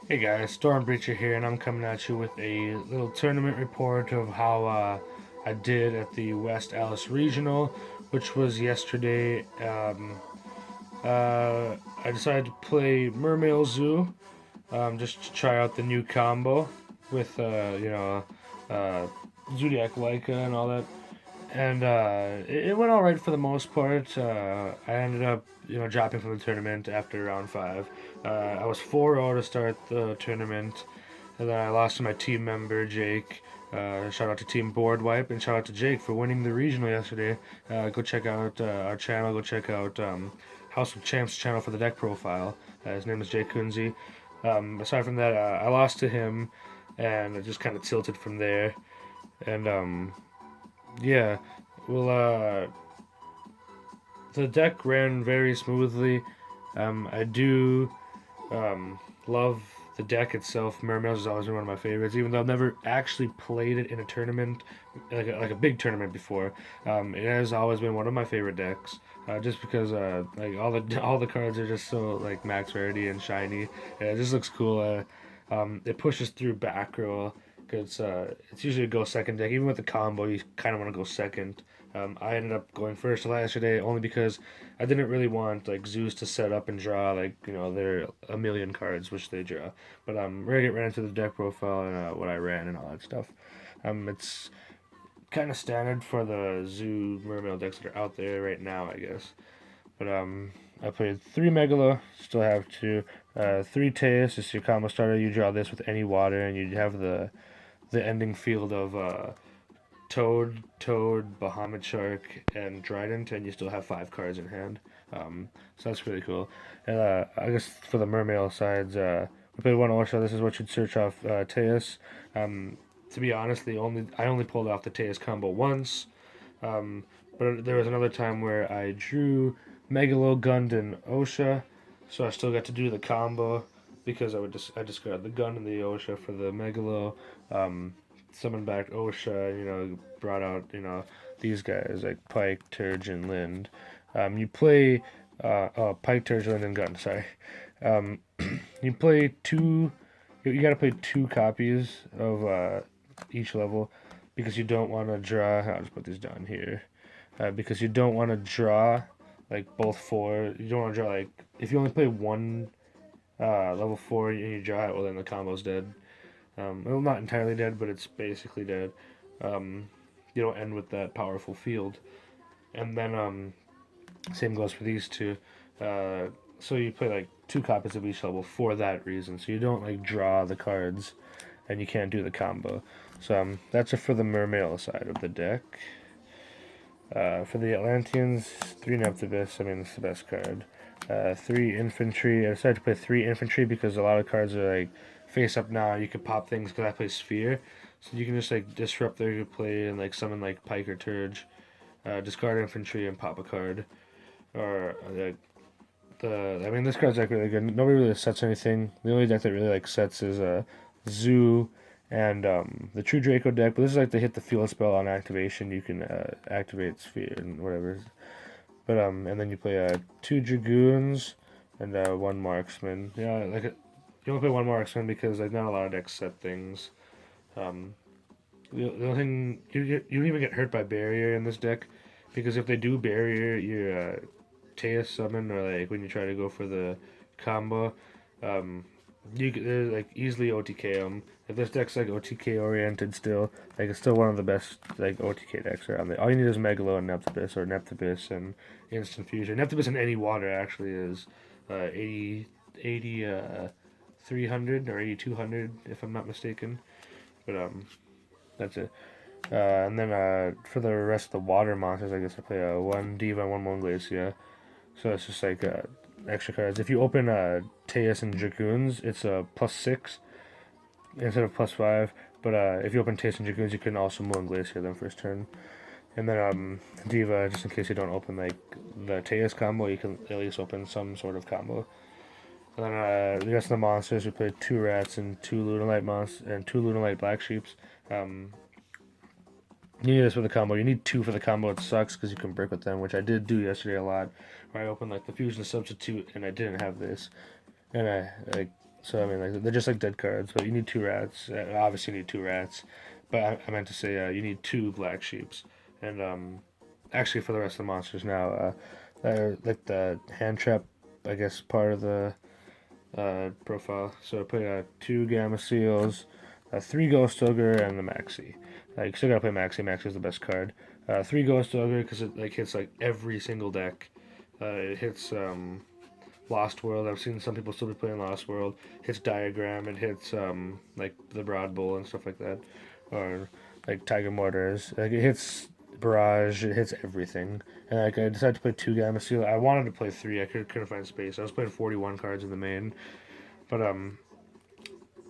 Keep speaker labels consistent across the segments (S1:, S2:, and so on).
S1: Hey guys, Storm Breacher here, and I'm coming at you with a little tournament report of how I did at the West Allis Regional, which was yesterday. I decided to play Mermail Zoo, just to try out the new combo with, uh, Zodiac Leica and all that. And it went all right for the most part. I ended up, dropping from the tournament after round five. I was 4-0 to start the tournament, and then I lost to my team member Jake. Shout out to Team Board Wipe, and shout out to Jake for winning the regional yesterday. Go check out our channel. Go check out House of Champs channel for the deck profile. His name is Jake Kunze. Aside from that, I lost to him, and I just kind of tilted from there. And yeah, well, the deck ran very smoothly. I do love the deck itself. Mermails has always been one of my favorites, even though I've never actually played it in a tournament, like a big tournament before. It has always been one of my favorite decks, just because like all the cards are just so like max rarity and shiny. And it just looks cool. It pushes through back row because it's usually a go second deck. Even with the combo, you kind of want to go second. I ended up going first yesterday only because I didn't really want like Zeus to set up and draw like their a million cards which they draw. But we're gonna get right into the deck profile and what I ran and all that stuff. It's kind of standard for the Zoo Mermail decks that are out there right now, I guess. But I played three Megalo, still have two. Three Teus is your combo starter. You draw this with any water, and you have the ending field of Toad, Bahamut Shark, and Trident, and you still have five cards in hand. So that's really cool. And I guess for the Mermail sides, we played one Osha. This is what you'd search off Teus. To be honest, I only pulled off the Teus combo once. Um, but there was another time where I drew Megalo, Gund, and Osha, so I still got to do the combo because I discarded the Gun and the Osha for the Megalo. Summoned back Osha, brought out these guys like Pike, Turge, and Lind. You play Pike, Turge, Lind, and Gun. Sorry. Um, you play two. You got to play two copies of each level because you don't want to draw. I'll just put these down here. Because you don't want to draw like both four. You don't want to draw like if you only play one level four and you draw it, well then the combo's dead. Well, not entirely dead, but it's basically dead. Um, you don't end with that powerful field. And then same goes for these two. Uh, so you play like two copies of each level for that reason. So you don't like draw the cards, and you can't do the combo. So that's it for the Mermail side of the deck. For the Atlanteans, three Neptibus. I mean, it's the best card. Three infantry. I decided to play three infantry because a lot of cards are like face up now. You can pop things because I play Sphere, so you can just like disrupt their play and like summon like Pike or Turge, discard infantry and pop a card. Or I mean, this card's like really good. Nobody really sets anything. The only deck that really like sets is Zoo and the True Draco deck. But this is like they hit the field spell on activation. You can activate Sphere and whatever. But and then you play two Dragoons and one Marksman. Yeah, you only play one Marksman because like not a lot of decks set things. Um, the only thing you don't even get hurt by barrier in this deck because if they do barrier your Teus summon or like when you try to go for the combo, um, you could like easily OTK them. If this deck's like OTK oriented still, like it's still one of the best like OTK decks around there. All you need is Megalo and Neptibus or Neptibus and Instant Fusion. Neptibus in any water actually is 80 300 or 8200 if I'm not mistaken. But that's it. And then for the rest of the water monsters, I guess I play one Diva and one Monglacia. So it's just like extra cards. If you open Teus and Dragoons, it's a +6 instead of +5. But if you open Teus and Dragoons, you can also Moon Glacier them first turn. And then Diva, just in case you don't open like the Teus combo, you can at least open some sort of combo. And then the rest of the monsters, we played two rats and two Lunalite monsters and two Lunalite black sheeps. Um, you need this for the combo. You need two for the combo. It sucks because you can break with them, which I did do yesterday a lot. Where I opened like the fusion substitute and I didn't have this, and I like So I mean, like they're just like dead cards, but you need two rats. Obviously, you need two rats, but I meant to say you need two black sheeps, and actually for the rest of the monsters now, they're like the hand trap, I guess, part of the profile. So I play two Gamma Seals, three Ghost Ogre, and the Maxi. You still gotta play Maxi. Maxi is the best card. Three Ghost Ogre because it like hits like every single deck. It hits Lost World. I've seen some people still be playing Lost World. Hits Diagram. It hits like the Broad Bull and stuff like that, or like Tiger Mortars. Like it hits Barrage. It hits everything. And like I decided to play two Gamma Seal. I wanted to play three. I couldn't find space. I was playing 41 cards in the main, but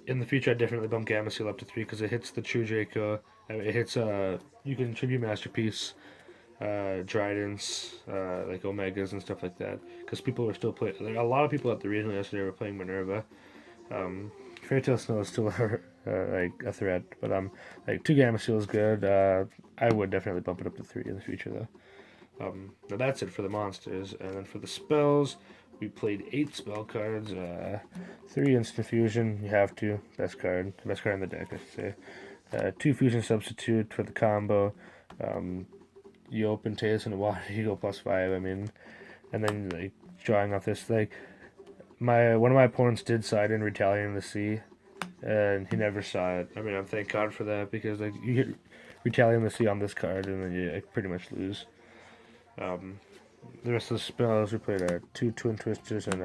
S1: in the future I definitely bump Gamma Seal up to three because it hits the True Draco. It hits you can tribute Masterpiece, Dridents, like Omegas and stuff like that. Because people were still playing. A lot of people at the regional yesterday were playing Minerva. Um, Fairytale Snow is still like a threat, but like two Gamma Seal is good. I would definitely bump it up to three in the future though. Now that's it for the monsters, and then for the spells, we played 8 spell cards. 3 instant fusion. You have to best card in the deck, I should say. 2 fusion substitute for the combo. You open Teus and water, you go +5. I mean, and then like drawing off this like one of my opponents did side in Retaliating the Sea, and he never saw it. I mean, I'm thank God for that because like you hit Retaliating the Sea on this card, and then you like, pretty much lose. The rest of the spells, we played 2 Twin Twisters and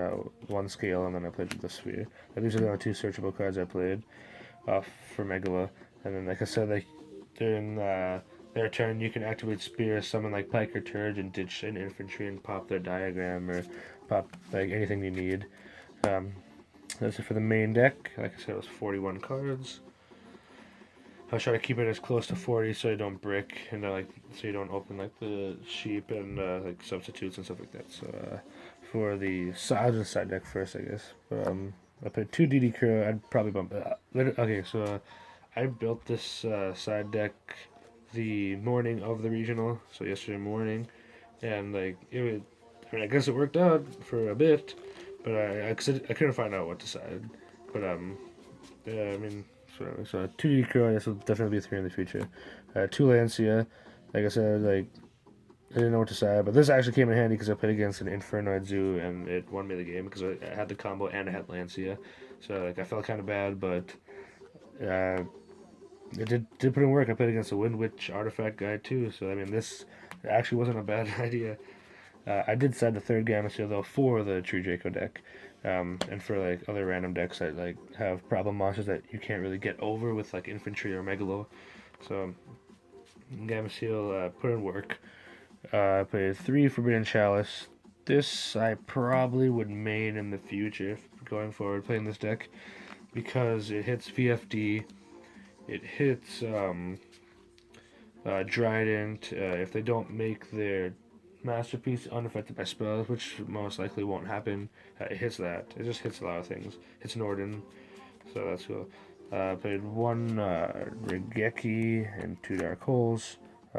S1: 1 Scale, and then I played the Sphere. And these are the only 2 searchable cards I played for Megala. And then, like I said, like during their turn, you can activate Spear, summon like Pike or Turge, and ditch an infantry and pop their diagram or pop like anything you need. That's it for the main deck. Like I said, it was 41 cards. I was trying to keep it as close to 40 so you don't brick and so you don't open like the sheep and like substitutes and stuff like that. So for the I'll just side deck first, I guess. But I played 2 DD Crew. I'd probably bump it. Okay, so I built this side deck the morning of the regional, so yesterday morning, and like it would. I mean, I guess it worked out for a bit, but I couldn't find out what to side. But yeah, I mean. So 2D Crow, this will definitely be a 3 in the future. 2 Lancia, like I said, like I didn't know what to say, but this actually came in handy because I played against an Infernoid Zoo and it won me the game because I had the combo and I had Lancia. So like I felt kind of bad, but it did put in work. I played against a Wind Witch artifact guy too, so I mean this actually wasn't a bad idea. I did side the third Gamma Seal though for the True Draco deck. And for like other random decks that like have problem monsters that you can't really get over with like infantry or megalo. So Gamma Seal put in work. I played 3 Forbidden Chalice. This I probably would main in the future going forward playing this deck because it hits VFD. It hits Trident. If they don't make their Masterpiece unaffected by spells, which most likely won't happen. It hits that. It just hits a lot of things. Hits Norden, so that's cool. Played 1 Regeki and 2 Dark Holes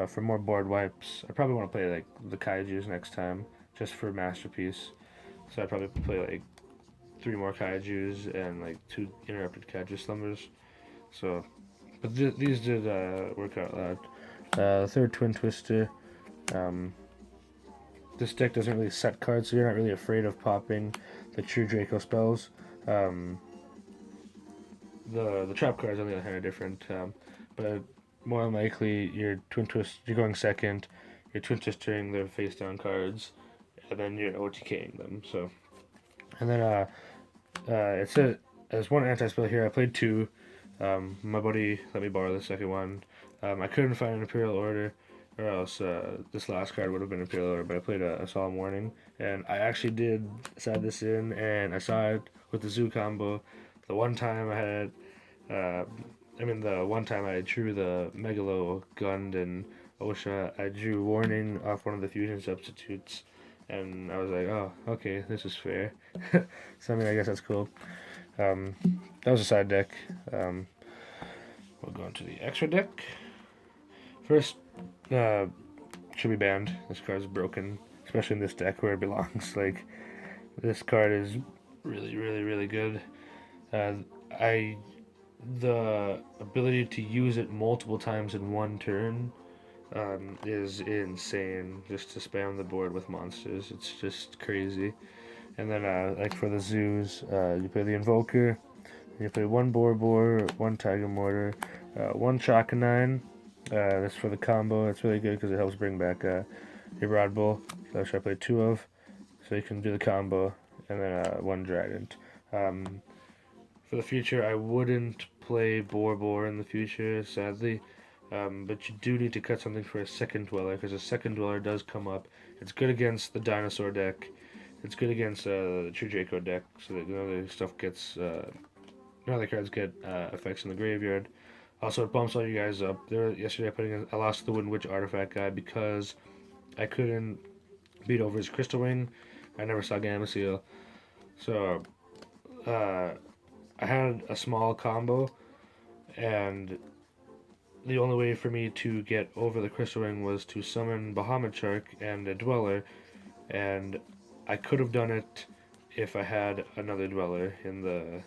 S1: for more board wipes. I probably want to play like the Kaijus next time, just for Masterpiece. So I'd probably play like 3 more Kaijus and like 2 Interrupted Kaiju Slumbers. So, but these did work out loud. Third Twin Twister. This deck doesn't really set cards, so you're not really afraid of popping the True Draco spells. The trap cards, on the other hand, are different. But more than likely, you're going second, you're twin twistering their face down cards, and then you're OTKing them. So, and then it said there's 1 anti spell here. I played 2. My buddy let me borrow the second one. I couldn't find an Imperial Order. Or else this last card would have been Imperial Order, but I played a Solemn Warning, and I actually did side this in, and I saw it with the Zoo combo. The one time I had, the one time I drew the Megalo Gund and Osha, I drew Warning off one of the fusion substitutes, and I was like, oh, okay, this is fair. So I mean, I guess that's cool. That was a side deck. We'll go into the extra deck. First, should be banned. This card is broken, especially in this deck where it belongs. Like, this card is really, really, really good. Uh, I the ability to use it multiple times in one turn is insane. Just to spam the board with monsters, it's just crazy. And then like for the zoos, you play the Invoker. You play one Boar, one Tiger Mortar, one Chakanine. That's for the combo. It's really good because it helps bring back your Rod Bull. That's what I play two of, so you can do the combo. And then one Trident. Um, for the future, I wouldn't play Boar in the future, sadly. But you do need to cut something for a second Dweller, because a second Dweller does come up. It's good against the Dinosaur deck. It's good against the True Draco deck, so that none of the stuff gets, none of the cards get effects in the graveyard. Also, it bumps all you guys up. Yesterday, I lost to the Wind Witch Artifact guy because I couldn't beat over his Crystal Wing. I never saw Gamma so uh, I had a small combo, and the only way for me to get over the Crystal Ring was to summon Bahamut Shark and a Dweller, and I could have done it if I had another Dweller in the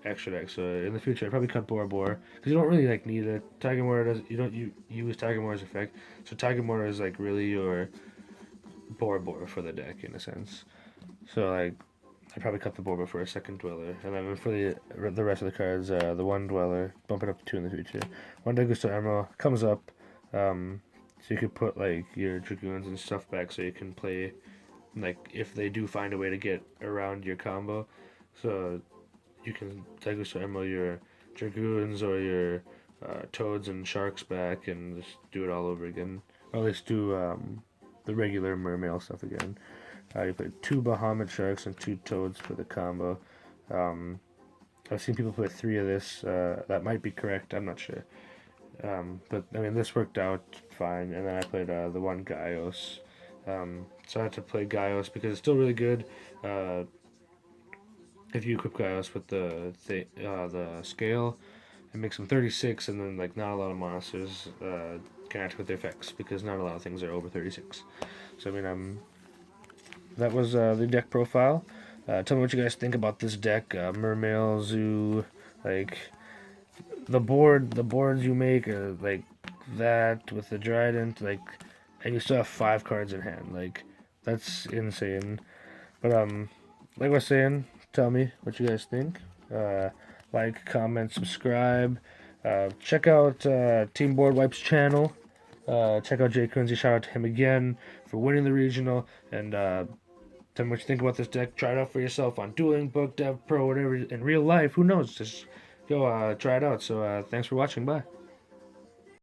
S1: extra deck. So in the future, I'd probably cut Bora because you don't really like need it. Tiger Moore does you don't you use Tiger Moore's effect, so Tiger Moore is like really your Bora for the deck in a sense. So like I'd probably cut the Borba for a second Dweller, and then for the rest of the cards, the one Dweller, bump it up to two in the future. One Degusto Emerald comes up, so you could put like your Dragoons and stuff back, so you can play like if they do find a way to get around your combo, so you can Degusto Emerald your Dragoons or your Toads and Sharks back, and just do it all over again. Or at least do the regular Mermail stuff again. You play two Bahamut Sharks and two Toads for the combo. Um, I've seen people play three of this. That might be correct. I'm not sure. But I mean, this worked out fine. And then I played the one Gaios. So I had to play Gaios because it's still really good. If you equip Gaios with the scale, it makes them 36, and then like not a lot of monsters can act with their effects because not a lot of things are over 36. So I mean, that was the deck profile. Tell me what you guys think about this deck. Mermail, Zoo, like the boards you make are like that with the Trident, like, and you still have 5 cards in hand. Like that's insane. But like I was saying, tell me what you guys think. Like, comment, subscribe. Check out Team Board Wipes channel. Check out Jay Quincy. Shout out to him again for winning the regional. And tell me what you think about this deck. Try it out for yourself on Dueling Book, Dev Pro, whatever. In real life, who knows? Just go try it out. So thanks for watching. Bye.